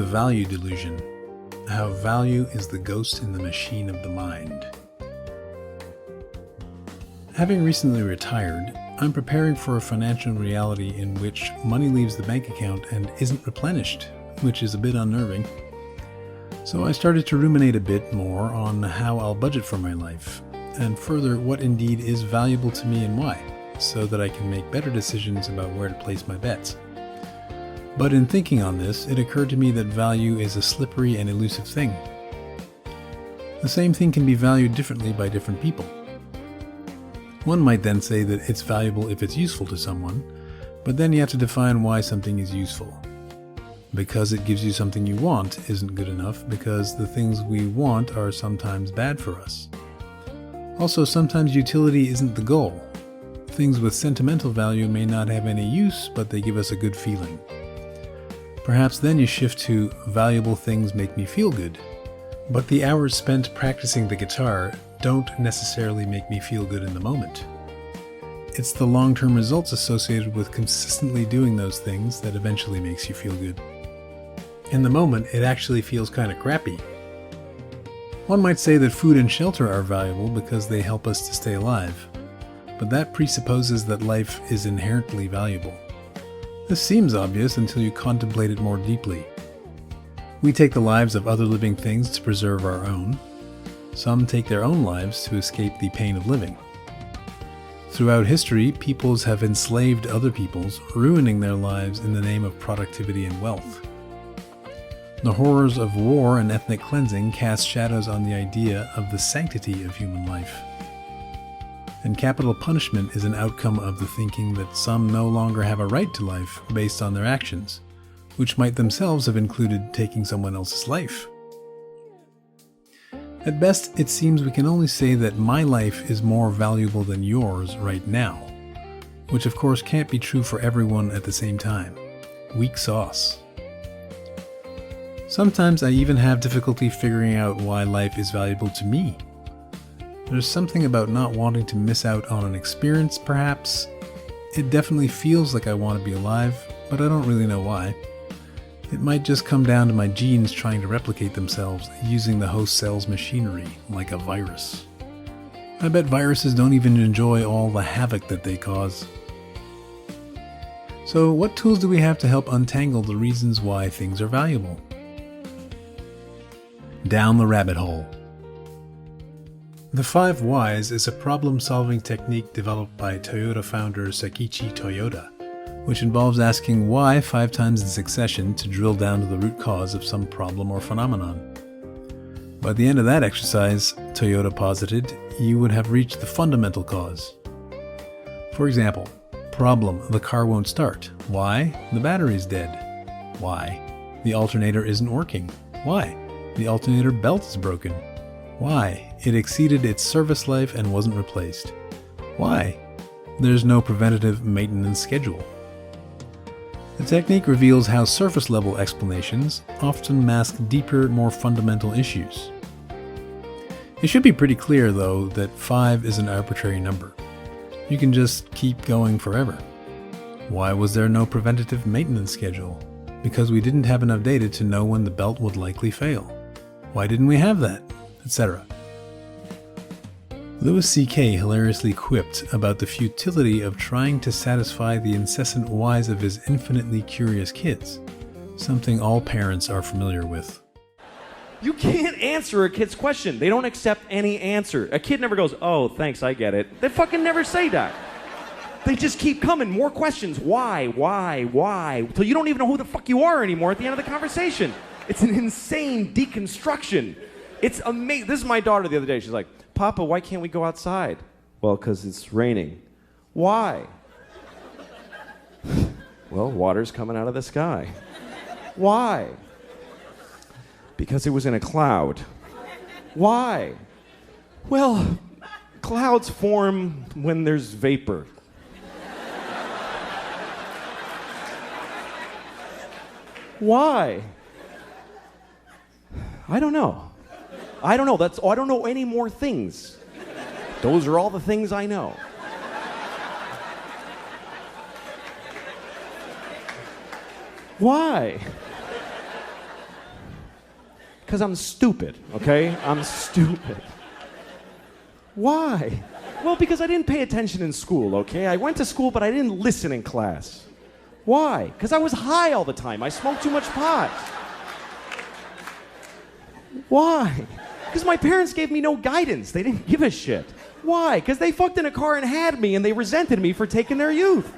Value Delusion, how value is the ghost in the machine of the mind. Having recently retired, I'm preparing for a financial reality in which money leaves the bank account and isn't replenished, which is a bit unnerving. So I started to ruminate a bit more on how I'll budget for my life, and further what indeed is valuable to me and why, so that I can make better decisions about where to place my bets. But in thinking on this, it occurred to me that value is a slippery and elusive thing. The same thing can be valued differently by different people. One might then say that it's valuable if it's useful to someone, but then you have to define why something is useful. Because it gives you something you want isn't good enough, because the things we want are sometimes bad for us. Also, sometimes utility isn't the goal. Things with sentimental value may not have any use, but they give us a good feeling. Perhaps then you shift to valuable things make me feel good. But the hours spent practicing the guitar don't necessarily make me feel good in the moment. It's the long-term results associated with consistently doing those things that eventually makes you feel good. In the moment, it actually feels kind of crappy. One might say that food and shelter are valuable because they help us to stay alive, but that presupposes that life is inherently valuable. This seems obvious until you contemplate it more deeply. We take the lives of other living things to preserve our own. Some take their own lives to escape the pain of living. Throughout history, peoples have enslaved other peoples, ruining their lives in the name of productivity and wealth. The horrors of war and ethnic cleansing cast shadows on the idea of the sanctity of human life. And capital punishment is an outcome of the thinking that some no longer have a right to life based on their actions, which might themselves have included taking someone else's life. At best, it seems we can only say that my life is more valuable than yours right now, which of course can't be true for everyone at the same time. Weak sauce. Sometimes I even have difficulty figuring out why life is valuable to me. There's something about not wanting to miss out on an experience, perhaps. It definitely feels like I want to be alive, but I don't really know why. It might just come down to my genes trying to replicate themselves using the host cell's machinery, like a virus. I bet viruses don't even enjoy all the havoc that they cause. So what tools do we have to help untangle the reasons why things are valuable? Down the rabbit hole. The 5 Whys is a problem-solving technique developed by Toyota founder Sakichi Toyoda, which involves asking why 5 times in succession to drill down to the root cause of some problem or phenomenon. By the end of that exercise, Toyota posited, you would have reached the fundamental cause. For example, problem, the car won't start. Why? The battery's dead. Why? The alternator isn't working. Why? The alternator belt is broken. Why? It exceeded its service life and wasn't replaced. Why? There's no preventative maintenance schedule. The technique reveals how surface-level explanations often mask deeper, more fundamental issues. It should be pretty clear, though, that 5 is an arbitrary number. You can just keep going forever. Why was there no preventative maintenance schedule? Because we didn't have enough data to know when the belt would likely fail. Why didn't we have that? Etc. Louis C.K. hilariously quipped about the futility of trying to satisfy the incessant whys of his infinitely curious kids, something all parents are familiar with. You can't answer a kid's question. They don't accept any answer. A kid never goes, oh, thanks, I get it. They fucking never say that. They just keep coming, more questions. Why? Till you don't even know who the fuck you are anymore at the end of the conversation. It's an insane deconstruction. It's amazing. This is my daughter the other day. She's like, Papa, why can't we go outside? Well, because it's raining. Why? Well, water's coming out of the sky. Why? Because it was in a cloud. Why? Well, clouds form when there's vapor. Why? I don't know. I don't know any more things. Those are all the things I know. Why? Because I'm stupid, okay? I'm stupid. Why? Well, because I didn't pay attention in school, okay? I went to school, but I didn't listen in class. Why? Because I was high all the time. I smoked too much pot. Why? Because my parents gave me no guidance. They didn't give a shit. Why? Because they fucked in a car and had me, and they resented me for taking their youth.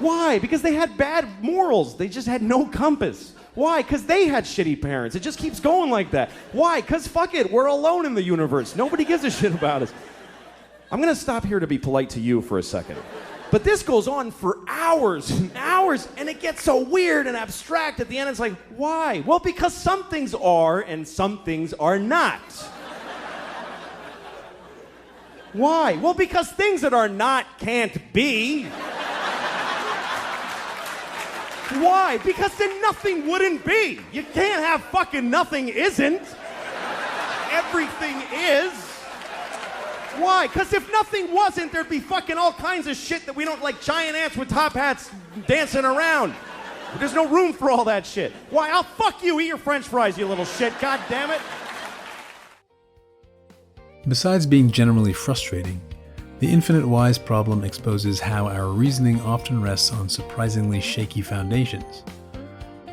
Why? Because they had bad morals. They just had no compass. Why? Because they had shitty parents. It just keeps going like that. Why? Because fuck it, we're alone in the universe. Nobody gives a shit about us. I'm going to stop here to be polite to you for a second. But this goes on for hours and hours, and it gets so weird and abstract at the end. It's like, why? Well, because some things are and some things are not. Why? Well, because things that are not can't be. Why? Because then nothing wouldn't be. You can't have fucking nothing isn't. Everything is. Why? Because if nothing wasn't, there'd be fucking all kinds of shit that we don't like, giant ants with top hats dancing around. There's no room for all that shit. Why? I'll fuck you, eat your french fries, you little shit, god damn it. Besides being generally frustrating, the infinite whys problem exposes how our reasoning often rests on surprisingly shaky foundations.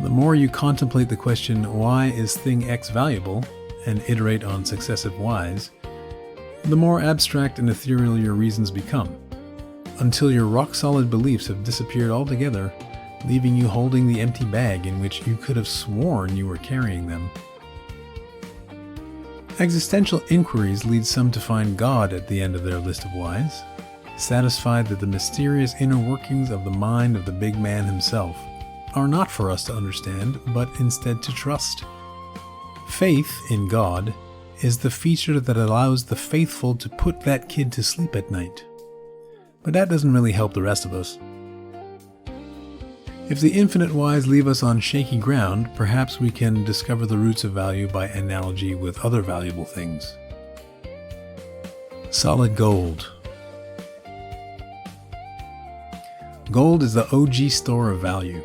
The more you contemplate the question, why is thing X valuable, and iterate on successive whys, the more abstract and ethereal your reasons become, until your rock-solid beliefs have disappeared altogether, leaving you holding the empty bag in which you could have sworn you were carrying them. Existential inquiries lead some to find God at the end of their list of whys, satisfied that the mysterious inner workings of the mind of the big man himself are not for us to understand, but instead to trust. Faith in God is the feature that allows the faithful to put that kid to sleep at night. But that doesn't really help the rest of us. If the infinite whys leave us on shaky ground, perhaps we can discover the roots of value by analogy with other valuable things. Solid gold. Gold is the OG store of value.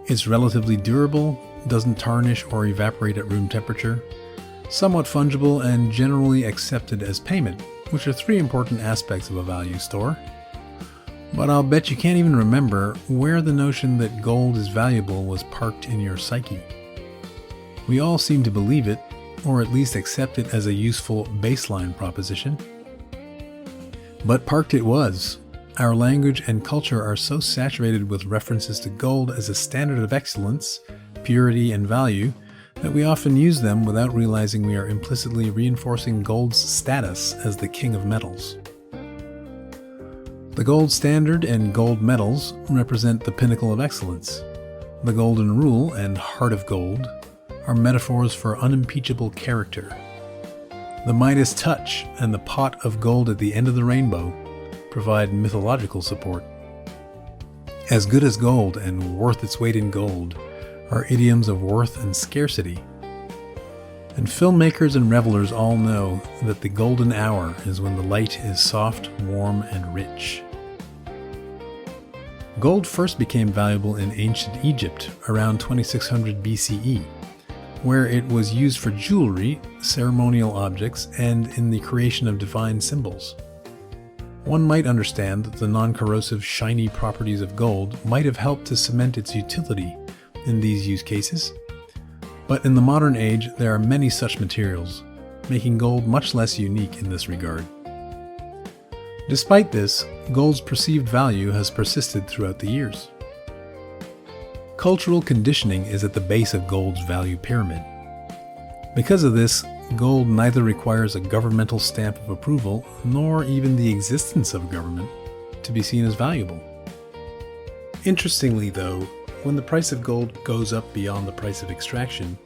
It's relatively durable, doesn't tarnish or evaporate at room temperature, somewhat fungible, and generally accepted as payment, which are three important aspects of a value store. But I'll bet you can't even remember where the notion that gold is valuable was parked in your psyche. We all seem to believe it, or at least accept it as a useful baseline proposition. But parked it was. Our language and culture are so saturated with references to gold as a standard of excellence, purity, and value that we often use them without realizing we are implicitly reinforcing gold's status as the king of metals. The gold standard and gold medals represent the pinnacle of excellence. The golden rule and heart of gold are metaphors for unimpeachable character. The Midas touch and the pot of gold at the end of the rainbow provide mythological support. As good as gold and worth its weight in gold are idioms of worth and scarcity. And filmmakers and revelers all know that the golden hour is when the light is soft, warm, and rich. Gold first became valuable in ancient Egypt around 2600 BCE, where it was used for jewelry, ceremonial objects, and in the creation of divine symbols. One might understand that the non-corrosive, shiny properties of gold might have helped to cement its utility in these use cases, but in the modern age there are many such materials, making gold much less unique in this regard. Despite this, gold's perceived value has persisted throughout the years. Cultural conditioning is at the base of gold's value pyramid. Because of this, gold neither requires a governmental stamp of approval nor even the existence of government to be seen as valuable. Interestingly though, when the price of gold goes up beyond the price of extraction,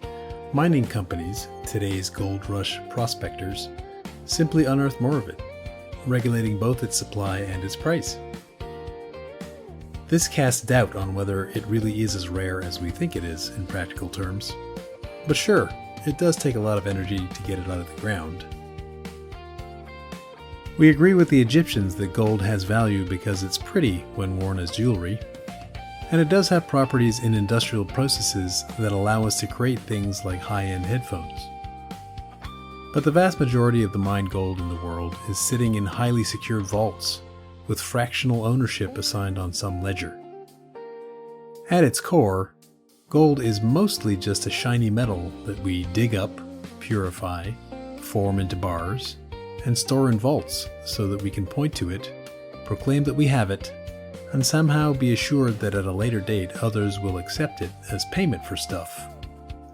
mining companies, today's gold rush prospectors, simply unearth more of it, regulating both its supply and its price. This casts doubt on whether it really is as rare as we think it is in practical terms. But sure, it does take a lot of energy to get it out of the ground. We agree with the Egyptians that gold has value because it's pretty when worn as jewelry. And it does have properties in industrial processes that allow us to create things like high-end headphones. But the vast majority of the mined gold in the world is sitting in highly secured vaults, with fractional ownership assigned on some ledger. At its core, gold is mostly just a shiny metal that we dig up, purify, form into bars, and store in vaults so that we can point to it, proclaim that we have it, and somehow be assured that at a later date others will accept it as payment for stuff,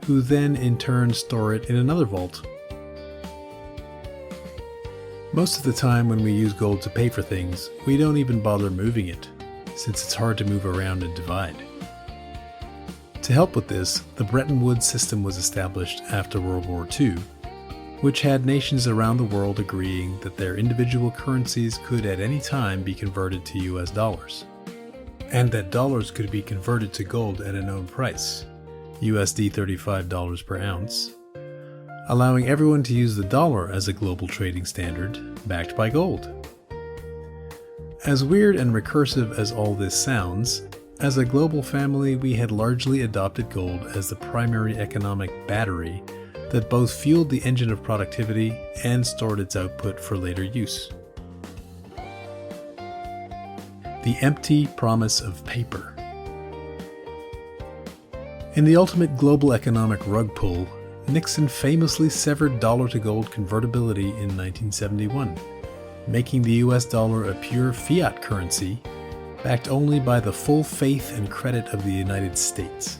who then in turn store it in another vault. Most of the time when we use gold to pay for things, we don't even bother moving it, since it's hard to move around and divide. To help with this, the Bretton Woods system was established after World War II, which had nations around the world agreeing that their individual currencies could at any time be converted to US dollars, and that dollars could be converted to gold at a known price, USD $35 per ounce, allowing everyone to use the dollar as a global trading standard, backed by gold. As weird and recursive as all this sounds, as a global family we had largely adopted gold as the primary economic battery that both fueled the engine of productivity and stored its output for later use. The empty promise of paper. In the ultimate global economic rug pull, Nixon famously severed dollar-to-gold convertibility in 1971, making the US dollar a pure fiat currency, backed only by the full faith and credit of the United States.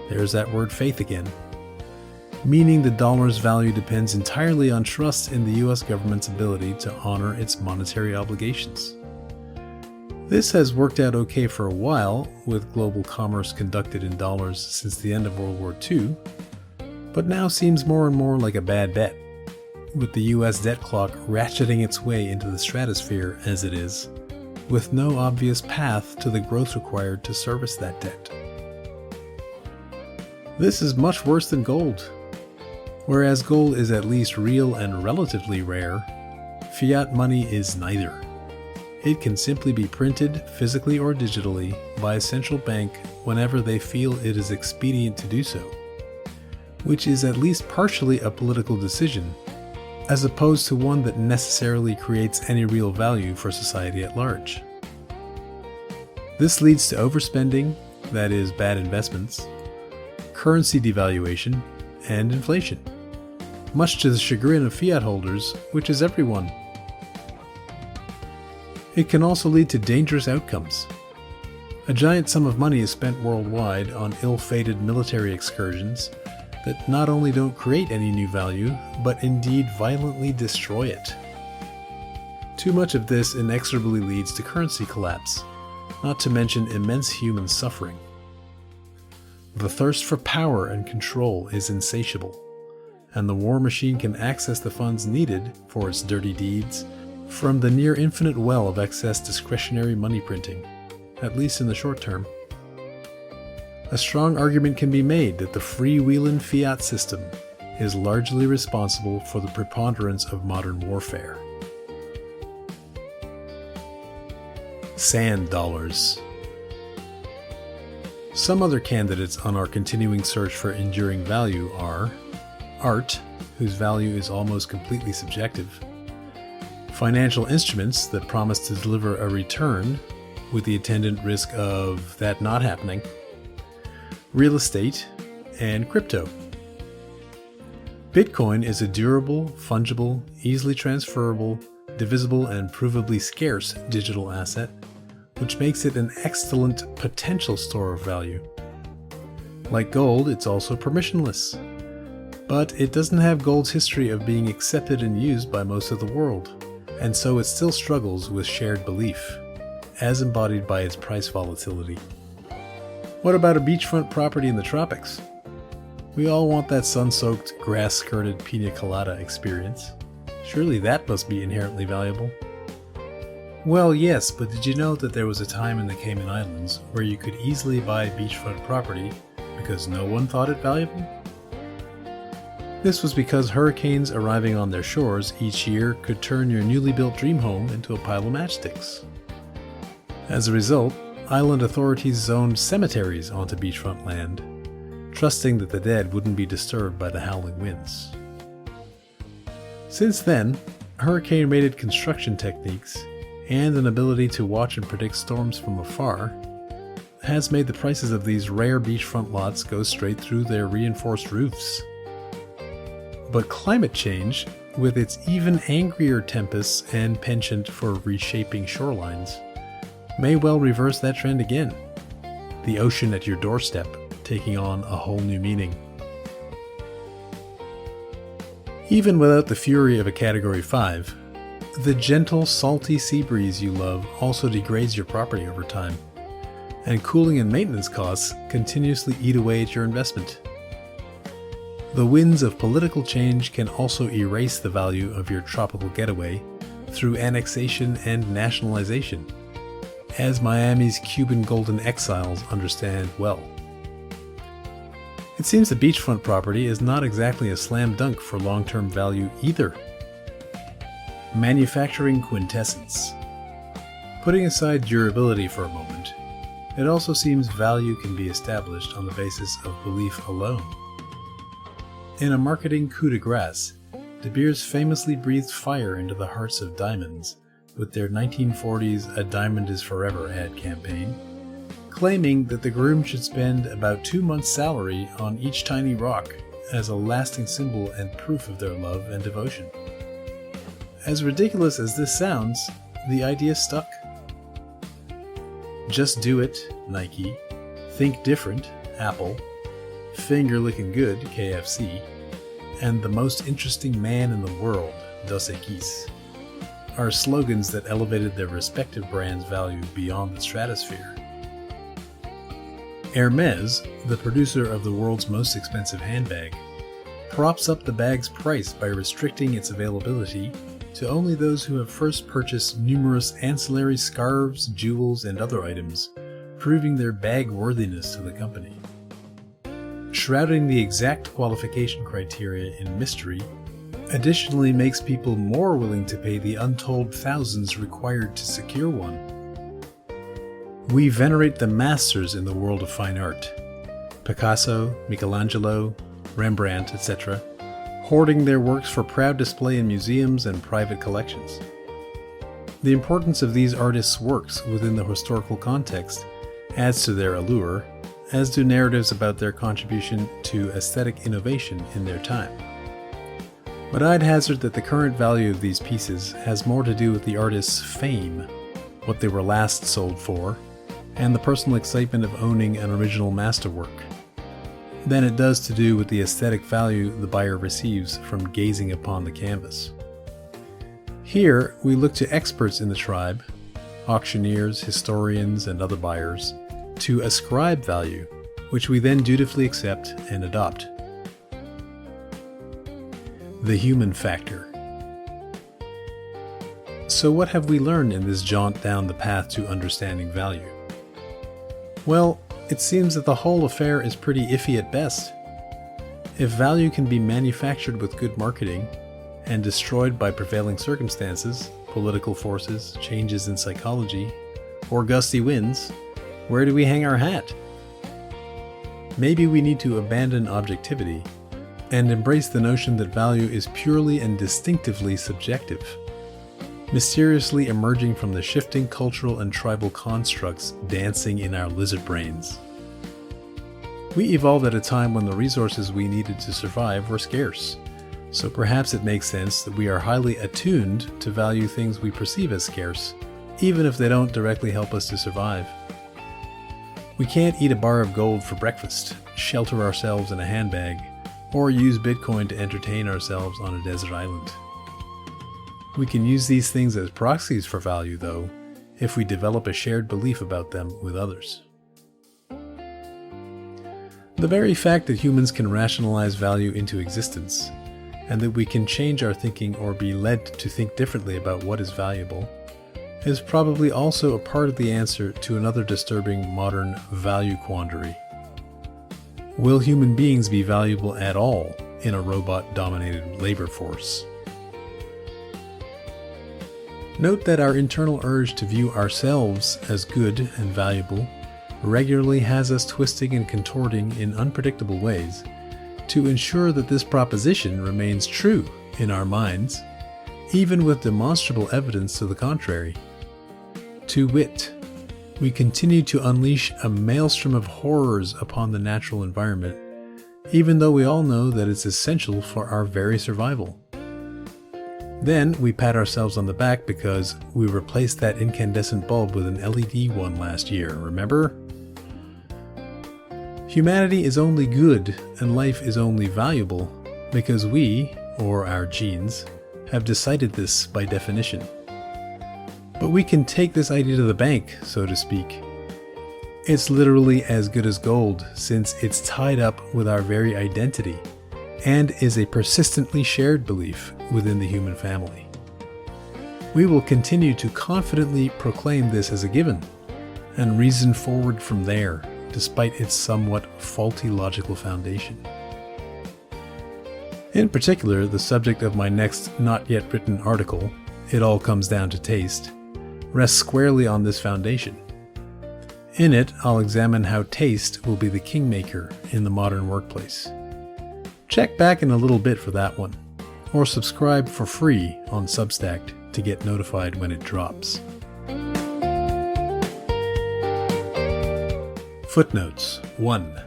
There's that word faith again. Meaning the dollar's value depends entirely on trust in the US government's ability to honor its monetary obligations. This has worked out okay for a while, with global commerce conducted in dollars since the end of World War II, but now seems more and more like a bad bet, with the US debt clock ratcheting its way into the stratosphere as it is, with no obvious path to the growth required to service that debt. This is much worse than gold. Whereas gold is at least real and relatively rare, fiat money is neither. It can simply be printed, physically or digitally, by a central bank whenever they feel it is expedient to do so, which is at least partially a political decision, as opposed to one that necessarily creates any real value for society at large. This leads to overspending, that is, bad investments, currency devaluation, and inflation, much to the chagrin of fiat holders, which is everyone. It can also lead to dangerous outcomes. A giant sum of money is spent worldwide on ill-fated military excursions that not only don't create any new value, but indeed violently destroy it. Too much of this inexorably leads to currency collapse, not to mention immense human suffering. The thirst for power and control is insatiable, and the war machine can access the funds needed for its dirty deeds from the near infinite well of excess discretionary money printing, at least in the short term. A strong argument can be made that the freewheeling fiat system is largely responsible for the preponderance of modern warfare. Sand dollars. Some other candidates on our continuing search for enduring value are art, whose value is almost completely subjective, financial instruments that promise to deliver a return with the attendant risk of that not happening, real estate, and crypto. Bitcoin is a durable, fungible, easily transferable, divisible, and provably scarce digital asset, which makes it an excellent potential store of value. Like gold, it's also permissionless, but it doesn't have gold's history of being accepted and used by most of the world, and so it still struggles with shared belief, as embodied by its price volatility. What about a beachfront property in the tropics? We all want that sun-soaked, grass-skirted pina colada experience. Surely that must be inherently valuable. Well, yes, but did you know that there was a time in the Cayman Islands where you could easily buy beachfront property because no one thought it valuable? This was because hurricanes arriving on their shores each year could turn your newly built dream home into a pile of matchsticks. As a result, island authorities zoned cemeteries onto beachfront land, trusting that the dead wouldn't be disturbed by the howling winds. Since then, hurricane-rated construction techniques and an ability to watch and predict storms from afar has made the prices of these rare beachfront lots go straight through their reinforced roofs. But climate change, with its even angrier tempests and penchant for reshaping shorelines, may well reverse that trend again. The ocean at your doorstep taking on a whole new meaning. Even without the fury of a Category 5, the gentle, salty sea breeze you love also degrades your property over time, and cooling and maintenance costs continuously eat away at your investment. The winds of political change can also erase the value of your tropical getaway through annexation and nationalization, as Miami's Cuban golden exiles understand well. It seems the beachfront property is not exactly a slam dunk for long-term value either. Manufacturing quintessence. Putting aside durability for a moment, it also seems value can be established on the basis of belief alone. In a marketing coup de grace, De Beers famously breathed fire into the hearts of diamonds with their 1940s A Diamond is Forever ad campaign, claiming that the groom should spend about 2 months' salary on each tiny rock as a lasting symbol and proof of their love and devotion. As ridiculous as this sounds, the idea stuck. Just do it, Nike. Think different, Apple. Finger licking good, KFC. And the most interesting man in the world, Dos Equis, are slogans that elevated their respective brands' value beyond the stratosphere. Hermes, the producer of the world's most expensive handbag, props up the bag's price by restricting its availability to only those who have first purchased numerous ancillary scarves, jewels, and other items, proving their bag worthiness to the company. Shrouding the exact qualification criteria in mystery additionally makes people more willing to pay the untold thousands required to secure one. We venerate the masters in the world of fine art, Picasso, Michelangelo, Rembrandt, etc., hoarding their works for proud display in museums and private collections. The importance of these artists' works within the historical context adds to their allure, as do narratives about their contribution to aesthetic innovation in their time. But I'd hazard that the current value of these pieces has more to do with the artist's fame, what they were last sold for, and the personal excitement of owning an original masterwork, than it does to do with the aesthetic value the buyer receives from gazing upon the canvas. Here, we look to experts in the tribe, auctioneers, historians, and other buyers, to ascribe value, which we then dutifully accept and adopt. The human factor. So what have we learned in this jaunt down the path to understanding value? Well, it seems that the whole affair is pretty iffy at best. If value can be manufactured with good marketing and destroyed by prevailing circumstances, political forces, changes in psychology, or gusty winds, where do we hang our hat? Maybe we need to abandon objectivity and embrace the notion that value is purely and distinctively subjective, mysteriously emerging from the shifting cultural and tribal constructs dancing in our lizard brains. We evolved at a time when the resources we needed to survive were scarce, so perhaps it makes sense that we are highly attuned to value things we perceive as scarce, even if they don't directly help us to survive. We can't eat a bar of gold for breakfast, shelter ourselves in a handbag, or use Bitcoin to entertain ourselves on a desert island. We can use these things as proxies for value, though, if we develop a shared belief about them with others. The very fact that humans can rationalize value into existence, and that we can change our thinking or be led to think differently about what is valuable, is probably also a part of the answer to another disturbing modern value quandary. Will human beings be valuable at all in a robot-dominated labor force? Note that our internal urge to view ourselves as good and valuable regularly has us twisting and contorting in unpredictable ways to ensure that this proposition remains true in our minds, even with demonstrable evidence to the contrary. To wit, we continue to unleash a maelstrom of horrors upon the natural environment, even though we all know that it's essential for our very survival. Then we pat ourselves on the back because we replaced that incandescent bulb with an LED one last year, remember? Humanity is only good and life is only valuable because we, or our genes, have decided this by definition. But we can take this idea to the bank, so to speak. It's literally as good as gold since it's tied up with our very identity and is a persistently shared belief within the human family. We will continue to confidently proclaim this as a given and reason forward from there, despite its somewhat faulty logical foundation. In particular, the subject of my next not yet written article, It All Comes Down to Taste, rests squarely on this foundation. In it, I'll examine how taste will be the kingmaker in the modern workplace. Check back in a little bit for that one, or subscribe for free on Substack to get notified when it drops. Footnotes 1.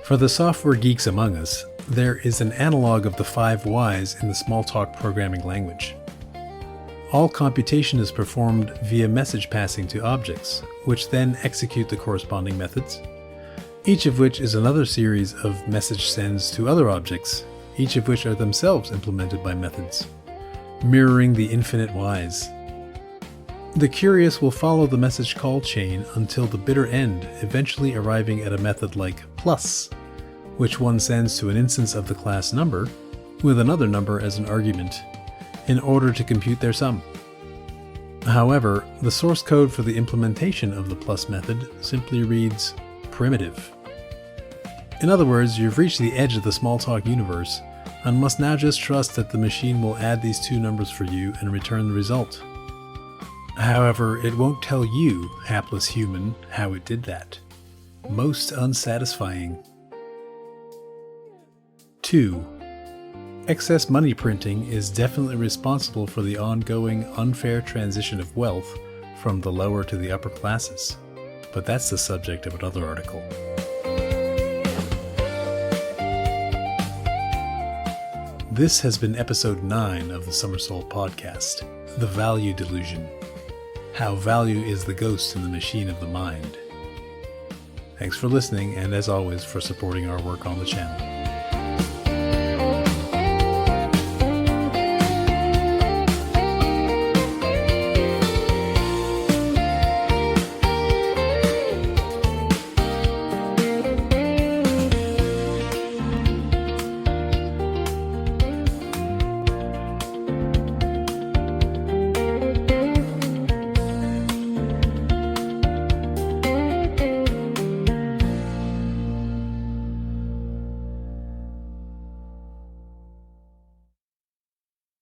For the software geeks among us, there is an analog of the 5 whys in the Smalltalk programming language. All computation is performed via message passing to objects, which then execute the corresponding methods, each of which is another series of message sends to other objects, each of which are themselves implemented by methods, mirroring the infinite whys. The curious will follow the message call chain until the bitter end, eventually arriving at a method like plus, which one sends to an instance of the class number, with another number as an argument, in order to compute their sum. However, the source code for the implementation of the plus method simply reads primitive. In other words, you've reached the edge of the Smalltalk universe and must now just trust that the machine will add these 2 numbers for you and return the result. However, it won't tell you, hapless human, how it did that. Most unsatisfying. 2. Excess money printing is definitely responsible for the ongoing unfair transition of wealth from the lower to the upper classes, but that's the subject of another article. This has been episode 9 of the Somersault podcast, The Value Delusion. How value is the ghost in the machine of the mind. Thanks for listening and as always for supporting our work on the channel.